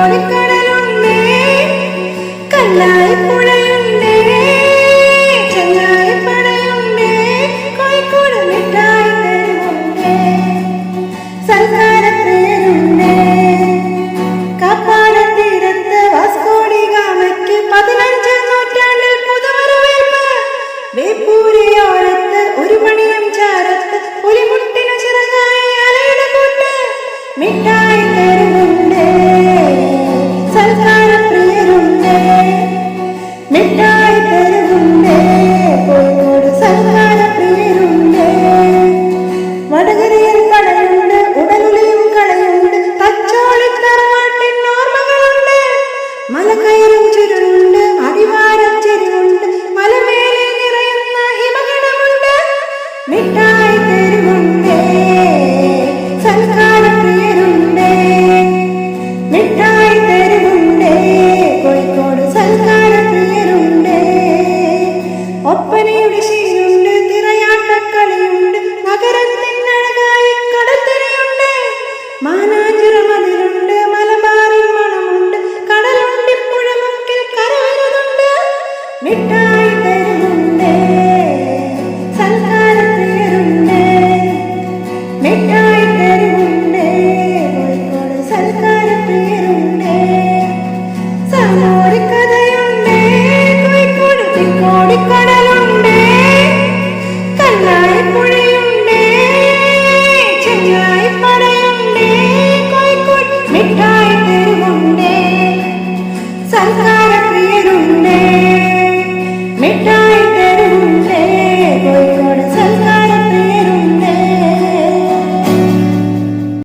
സൽക്കാരപ്രിയരുണ്ടേ കല്ലായി പുഴയുണ്ടേ ചെങ്ങായി പടയുണ്ടേ കോഴിക്കോട് മിഠായി തെരുവുണ്ടേ സൽക്കാരപ്രിയരുണ്ടേ കാപ്പാട് തീരത്ത് വാസ്കോഡി ഗാമയ്ക്ക് 15 നൂറ്റാണ്ടിൽ പുതുവരവേൽപ്പ് വേപ്പൂരിയോരത്ത് ഒരു മണിയും ചാരത്ത് പുലിമുട്ടിനു ചിറകായി അലയുടെ കൂട്ട് മിഠായി തെരുവുണ്ടേ സൽക്കാരപ്രിയരുണ്ടേ മിഠായി തെരുവുണ്ടേ കോഴിക്കോട് സൽക്കാരപ്രിയരുണ്ടേ വടകരയിൽ കടയുണ്ട് ഉടലുളിയും കടയുണ്ട് തച്ചോളി തറവാട്ടിൻ ഓർമ്മകളുണ്ട് മല കയറും ചുരുളുണ്ട് അടിവാരച്ചെരിവുണ്ട് മലമേലെ നിറയുന്ന ഹിമഗണമുണ്ട് മിഠായി തെരുവുണ്ടേ സൽക്കാരപ്രിയരുണ്ടേ മിഠായി തെരുവുണ്ടേ കോഴിക്കോട് സൽക്കാരപ്രിയരുണ്ടേ ഒപ്പനയുടെ ശീലുണ്ട് തിറയാട്ടക്കളിയുണ്ട് നഗരത്തിനഴകായി കടത്തരയുണ്ട് മാനാഞ്ചിറ മതിലുണ്ട് മലബാറിൻ മണമുണ്ട് കടലുണ്ടിപ്പുഴ മുക്കിൽ കരവരുന്നുണ്ട് മിഠായി തെരുവുണ്ടേ സൽക്കാരപ്രിയരുണ്ടേ മിഠായി തെരുവുണ്ടേ കോഴിക്കോട് സൽക്കാരപ്രിയരുണ്ടേ സാമൂരി കഥയുണ്ടേ കോഴിക്കോട് തിക്കോടിക്കടലുണ്ടേ കല്ലായി പുഴയുണ്ടേ ചെങ്ങായി പടയുണ്ടേ കോഴിക്കോട് മിഠായി തെരുവുണ്ടേ സൽക്കാരപ്രിയരുണ്ടേ മിഠായി തെരുവുണ്ടേ കോഴിക്കോട്